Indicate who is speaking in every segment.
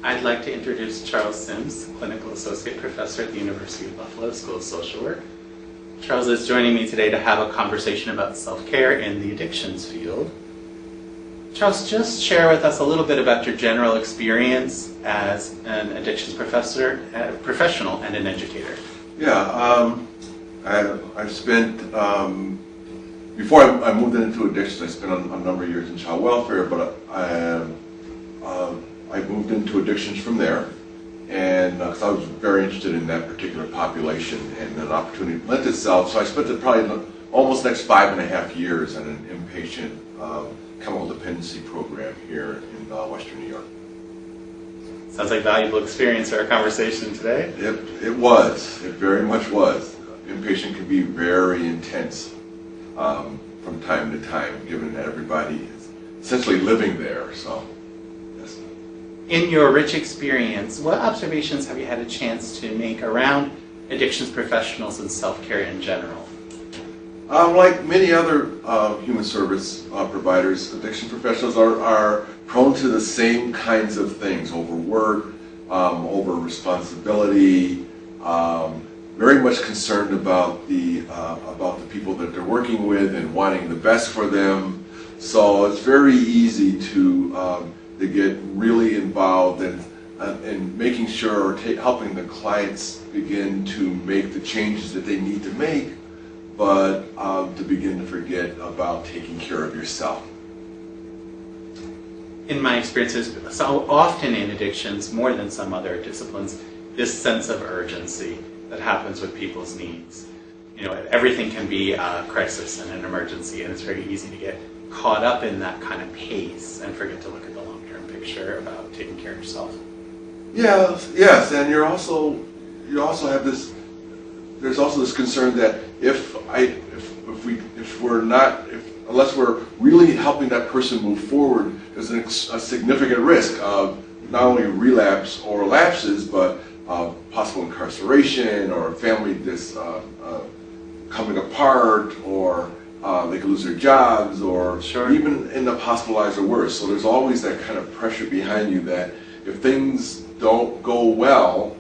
Speaker 1: I'd like to introduce Charles Syms, Clinical Associate Professor at the University of Buffalo School of Social Work. Charles is joining me today to have a conversation about self-care in the addictions field. Charles, just share with us a little bit about your general experience as an addictions professional and an educator.
Speaker 2: Yeah, I've spent, before I moved into addictions, I spent a number of years in child welfare, but I moved into addictions from there, and because I was very interested in that particular population, and an opportunity lent itself, so I spent probably almost next 5.5 years in an inpatient chemical dependency program here in Western New York.
Speaker 1: Sounds like valuable experience for our conversation today.
Speaker 2: It was. It very much was. Inpatient can be very intense from time to time, given that everybody is essentially living there. So, yes.
Speaker 1: In your rich experience, what observations have you had a chance to make around addictions professionals and self-care in general?
Speaker 2: Like many other human service providers, addiction professionals are prone to the same kinds of things: overwork, over responsibility, very much concerned about the people that they're working with and wanting the best for them. So it's very easy to get really involved in making sure or helping the clients begin to make the changes that they need to make, but to begin to forget about taking care of yourself.
Speaker 1: In my experiences, so often in addictions, more than some other disciplines, this sense of urgency that happens with people's needs. You know, everything can be a crisis and an emergency, and it's very easy to get caught up in that kind of pace and forget to look at the long-term picture about taking care of yourself.
Speaker 2: Yes, and you also have this. There's also this concern that unless we're really helping that person move forward, there's a significant risk of not only relapse or lapses, but possible incarceration or family coming apart, or they could lose their jobs, or even end up hospitalized or worse. So there's always that kind of pressure behind you that if things don't go well,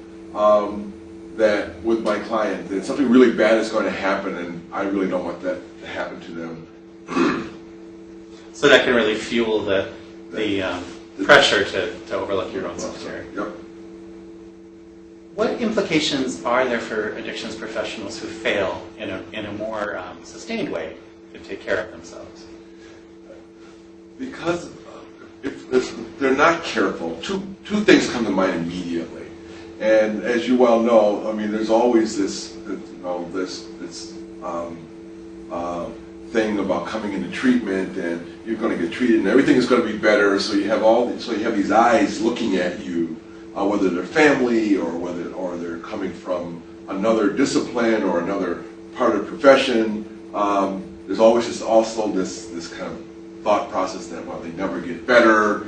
Speaker 2: that with my client, that something really bad is going to happen, and I really don't want that to happen to them.
Speaker 1: So that can really fuel the pressure to overlook your own self-care.
Speaker 2: Yep.
Speaker 1: What implications are there for addictions professionals who fail in a more sustained way to take care of themselves?
Speaker 2: Because if they're not careful, two things come to mind immediately. And as you well know, I mean, there's always this thing about coming into treatment, and you're going to get treated, and everything is going to be better. So you have these eyes looking at you, whether they're family or they're coming from another discipline or another part of the profession. There's always this kind of thought process that, well, they never get better.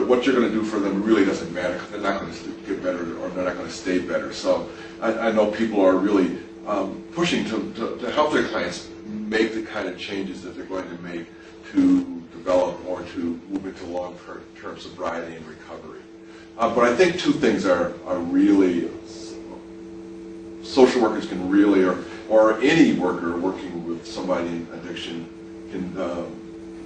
Speaker 2: What you're going to do for them really doesn't matter, because they're not going to get better, or they're not going to stay better. So I know people are really pushing to help their clients make the kind of changes that they're going to make to develop or to move into long-term sobriety and recovery. But I think two things are really, social workers can really, or any worker working with somebody in addiction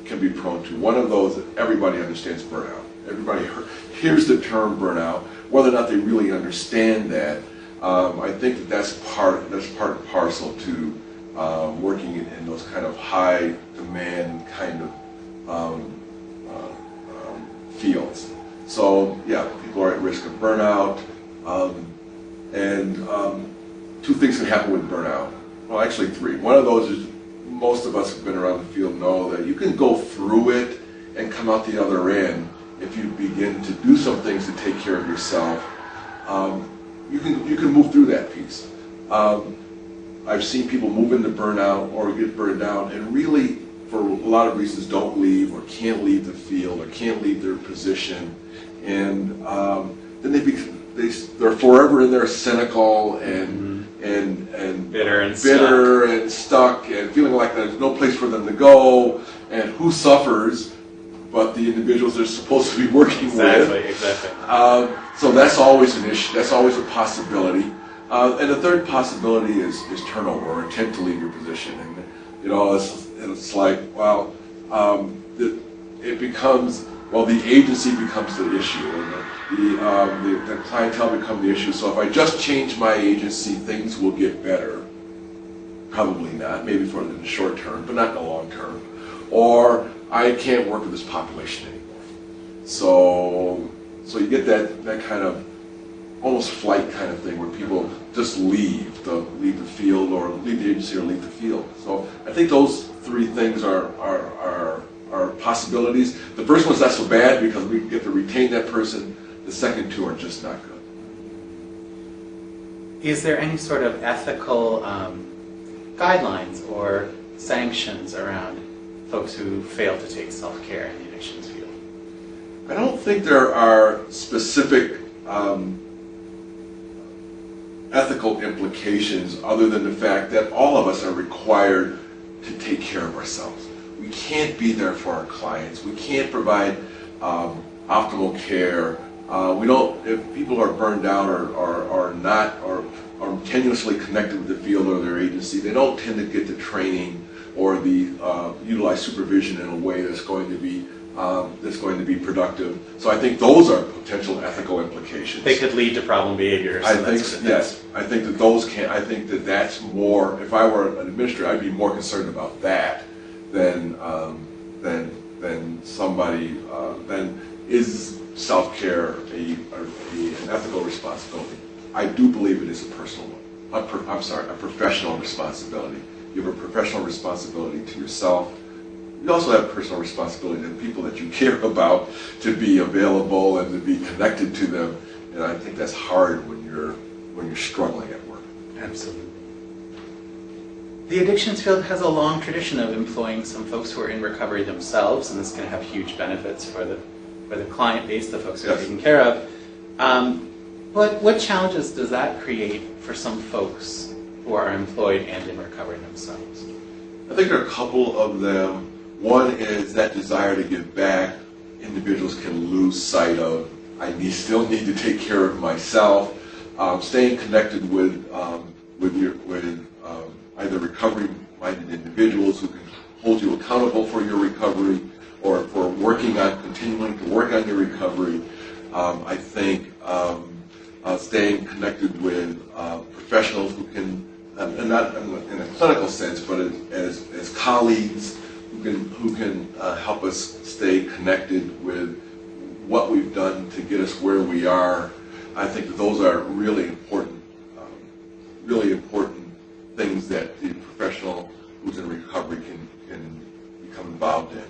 Speaker 2: can be prone to. One of those, everybody understands burnout. Everybody hears the term burnout. Whether or not they really understand that, I think that's part and parcel to working in those kind of high demand kind of fields. So yeah, people are at risk of burnout, and two things can happen with burnout. Well, actually three. One of those is, most of us who've been around the field know that you can go through it and come out the other end if you begin to do some things to take care of yourself. You can move through that piece. I've seen people move into burnout or get burned out, and really, for a lot of reasons, don't leave or can't leave the field or can't leave their position, and then they're forever in there cynical and
Speaker 1: bitter
Speaker 2: and stuck and feeling like there's no place for them to go, and who suffers but the individuals they're supposed to be working with.
Speaker 1: Exactly.
Speaker 2: So that's always an issue. That's always a possibility. And the third possibility is turnover or intent to leave your position. And it's like, well, it becomes, the agency becomes the issue, and the clientele become the issue. So if I just change my agency, things will get better. Probably not. Maybe for the short term, but not in the long term. Or I can't work with this population anymore. So you get that kind of almost flight kind of thing where people just leave the field, or leave the agency, or leave the field. So I think those three things are possibilities. The first one's not so bad because we get to retain that person. The second two are just not good.
Speaker 1: Is there any sort of ethical guidelines or sanctions around folks who fail to take self-care in the addictions field?
Speaker 2: I don't think there are specific ethical implications other than the fact that all of us are required to take care of ourselves. We can't be there for our clients. We can't provide optimal care. If people are burned out or not, or are tenuously connected with the field or their agency, they don't tend to get the training or utilize supervision in a way that's going to be productive. So I think those are potential ethical implications.
Speaker 1: They could lead to problem behaviors.
Speaker 2: Yes. I think that those can. I think that that's more. If I were an administrator, I'd be more concerned about that than somebody. Than is self-care an ethical responsibility? I do believe it is a personal one. A professional responsibility. You have a professional responsibility to yourself. You also have personal responsibility to the people that you care about, to be available and to be connected to them. And I think that's hard when you're struggling at work.
Speaker 1: Absolutely. The addictions field has a long tradition of employing some folks who are in recovery themselves, and this can have huge benefits for the client base, the folks who are taken care of. But what challenges does that create for some folks who are employed and in recovery themselves?
Speaker 2: I think there are a couple of them. One is that desire to give back. Individuals can lose sight of, still need to take care of myself. Staying connected with either recovery-minded individuals who can hold you accountable for your recovery, or for continuing to work on your recovery. I think staying connected with professionals who can, and not in a clinical sense, but as colleagues who can help us stay connected with what we've done to get us where we are. I think that those are really important things that the professional who's in recovery can become involved in.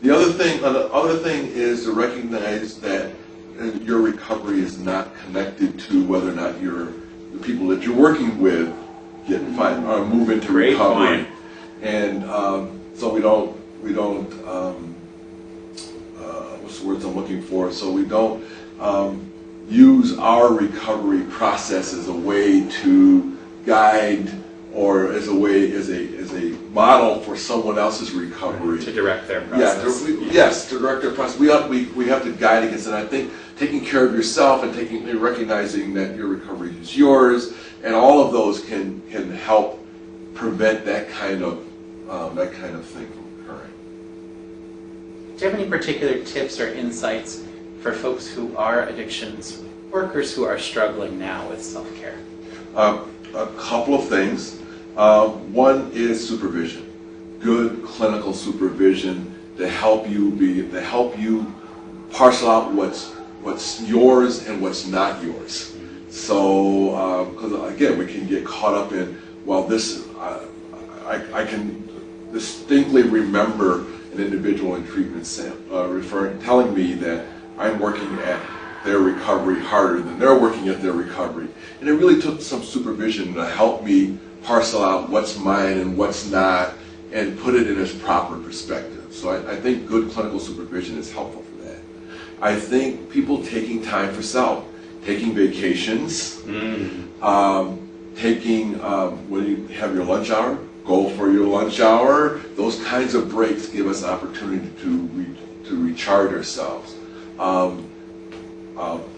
Speaker 2: The other thing is to recognize that your recovery is not connected to whether or not the people that you're working with move into recovery. And so we don't what's the words I'm looking for? So we don't use our recovery process as a way to guide, or as a model for someone else's recovery.
Speaker 1: To direct their process.
Speaker 2: Yes, to direct their process. We have to guide against it. And I think taking care of yourself and recognizing that your recovery is yours, and all of those can help prevent that kind of thing from occurring.
Speaker 1: Do you have any particular tips or insights for folks who are addictions workers who are struggling now with self-care?
Speaker 2: A couple of things. One is supervision, good clinical supervision to help you parcel out what's yours and what's not yours. So, because again, we can get caught up in, I can distinctly remember an individual in treatment telling me that I'm working at their recovery harder than they're working at their recovery. And it really took some supervision to help me parcel out what's mine and what's not, and put it in its proper perspective. So I think good clinical supervision is helpful for that. I think people taking time for self, taking vacations, taking, when you have your lunch hour, go for your lunch hour. Those kinds of breaks give us opportunity to recharge ourselves.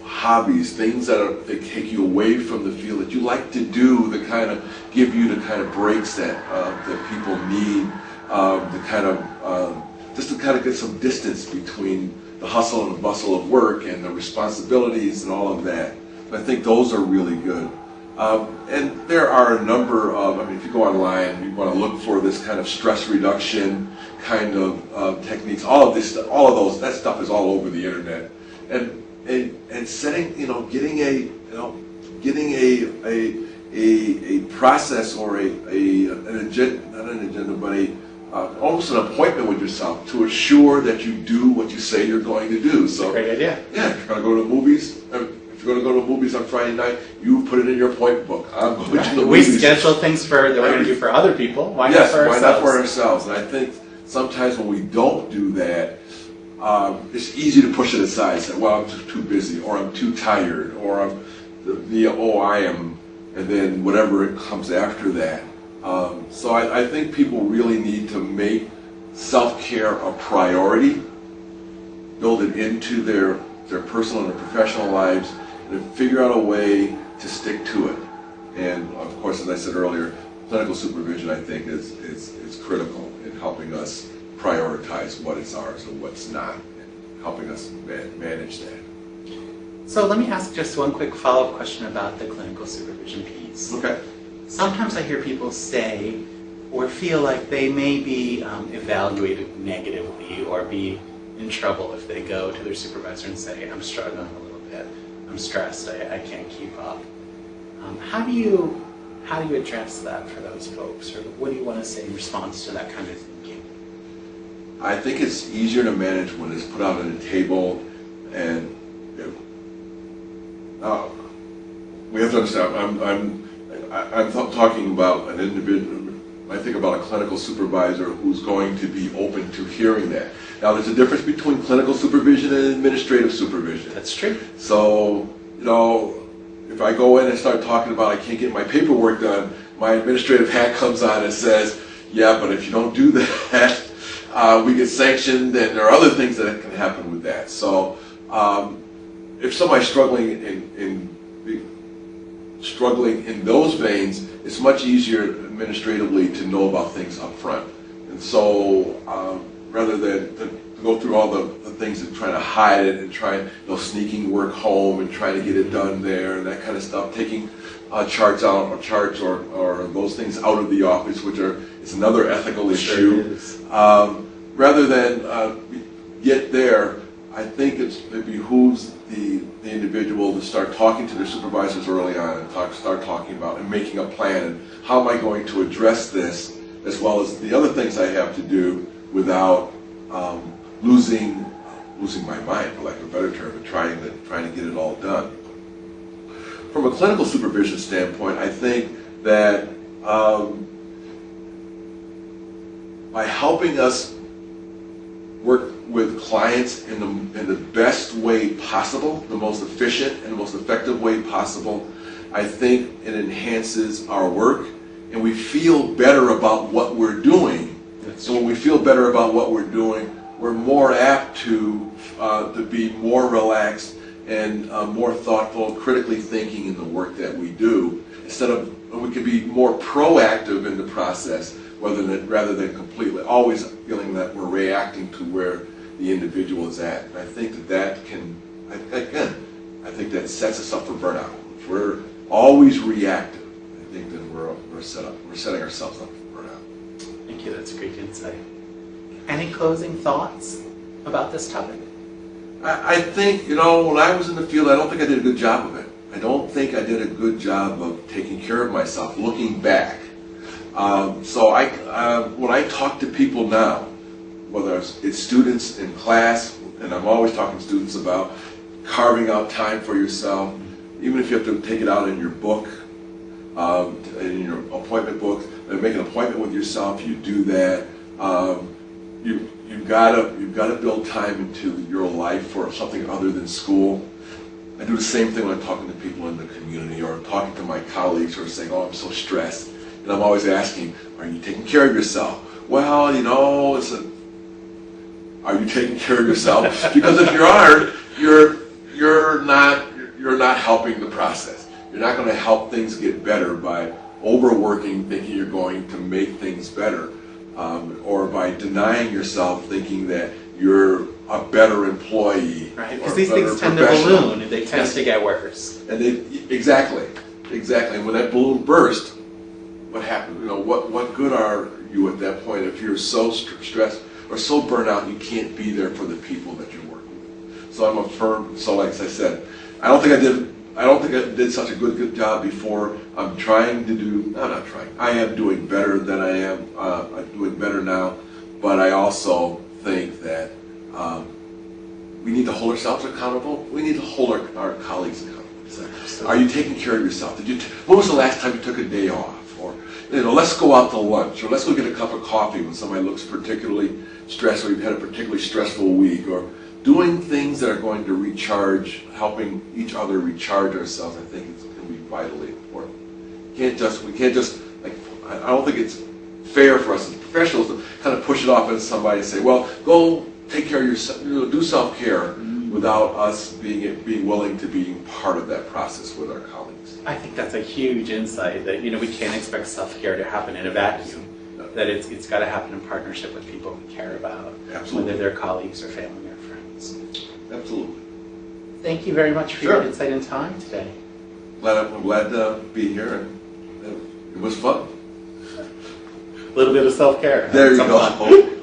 Speaker 2: Hobbies, things that take you away from the field that you like to do, that kind of give you the kind of breaks that people need, just to kind of get some distance between the hustle and the bustle of work and the responsibilities and all of that. I think those are really good. And there are a number of, if you go online, you want to look for this kind of stress reduction kind of techniques. All of this stuff, all of those, that stuff is all over the internet. And setting, getting a process or an agenda, not an agenda, but almost an appointment with yourself to assure that you do what you say you're going to do. So,
Speaker 1: great idea.
Speaker 2: Yeah, if you're going to go to the movies. If you're going to go to the movies on Friday night, you put it in your appointment book. I'm going to the movies.
Speaker 1: We schedule things that we're going to do for other people. Why
Speaker 2: not
Speaker 1: for ourselves?
Speaker 2: Why not for ourselves? And I think sometimes when we don't do that, it's easy to push it aside. Say, well, I'm too busy, or I'm too tired, or I am, and then whatever comes after that. So I think people really need to make self-care a priority, build it into their personal and their professional lives, and figure out a way to stick to it. And of course, as I said earlier, clinical supervision, I think, is critical in helping us prioritize what is ours and what's not, and helping us manage that.
Speaker 1: So let me ask just one quick follow-up question about the clinical supervision piece.
Speaker 2: Okay.
Speaker 1: Sometimes I hear people say or feel like they may be evaluated negatively or be in trouble if they go to their supervisor and say, I'm struggling a little bit, I'm stressed, I can't keep up. How do you address that for those folks, or what do you want to say in response to that kind of thinking?
Speaker 2: I think it's easier to manage when it's put out on the table, and we have to understand. I'm talking about an individual. I think about a clinical supervisor who's going to be open to hearing that. Now, there's a difference between clinical supervision and administrative supervision.
Speaker 1: That's true.
Speaker 2: So, if I go in and start talking about I can't get my paperwork done, my administrative hat comes on and says, yeah, but if you don't do that, we get sanctioned, and there are other things that can happen with that. So, if somebody's struggling in those veins, it's much easier administratively to know about things up front. And so, rather than to go through all the things and trying to hide it and sneaking work home and trying to get it done there and that kind of stuff, taking charts or those things out of the office, which is another ethical issue. Rather than get there, I think it behooves the individual to start talking to their supervisors early on and start talking about and making a plan and how am I going to address this, as well as the other things I have to do without losing my mind, for lack of a better term, and trying to get it all done. From a clinical supervision standpoint, I think that by helping us work with clients in the best way possible, the most efficient and the most effective way possible, I think it enhances our work, and we feel better about what we're doing. So when we feel better about what we're doing, we're more apt to be more relaxed and more thoughtful, critically thinking in the work that we do. We can be more proactive in the process rather than completely always feeling that we're reacting to where the individual is at. And I think that I think that sets us up for burnout. If we're always reactive, I think then we're setting ourselves up for burnout.
Speaker 1: Thank you, that's great insight. Any closing thoughts about this topic?
Speaker 2: I think, when I was in the field, I don't think I did a good job of it. I don't think I did a good job of taking care of myself, looking back. So when I talk to people now, whether it's students in class, and I'm always talking to students about carving out time for yourself, even if you have to take it out in your book, in your appointment book, and make an appointment with yourself, you do that. You've got to build time into your life for something other than school. I do the same thing when I'm talking to people in the community or talking to my colleagues who are saying, oh, I'm so stressed. And I'm always asking, are you taking care of yourself? Well, you know, are you taking care of yourself? Because if you aren't, you're not helping the process. You're not going to help things get better by overworking, thinking you're going to make things better, or by denying yourself, thinking that you're a better employee.
Speaker 1: Right, because these things tend to balloon and they tend to get worse.
Speaker 2: And exactly. And when that balloon burst, what happened? You know, what good are you at that point if you're so stressed or so burnt out you can't be there for the people that you're working with? So I'm a firm. So like I said, I don't think I did such a good job before. I'm trying to do. No, I'm not trying. I am doing better than I am. I'm doing better now, but I also think that we need to hold ourselves accountable. We need to hold our colleagues accountable. Are you taking care of yourself? When was the last time you took a day off? Or, you know, let's go out to lunch, or let's go get a cup of coffee when somebody looks particularly stressed, or you've had a particularly stressful week, or doing things that are going to recharge, helping each other recharge ourselves. I think it's going to be vitally important. We can't just like. I don't think it's fair for us as professionals to kind of push it off on somebody and say, well, go take care of yourself, do self-care, without us being willing to be part of that process with our colleagues.
Speaker 1: I think that's a huge insight that, you know, we can't expect self-care to happen in a vacuum. That it's got to happen in partnership with people we care about,
Speaker 2: Absolutely.
Speaker 1: whether they're colleagues or family or friends.
Speaker 2: Absolutely.
Speaker 1: Thank you very much for your insight and time today.
Speaker 2: I'm glad to be here, and it was fun.
Speaker 1: A little bit of self-care.
Speaker 2: There you go.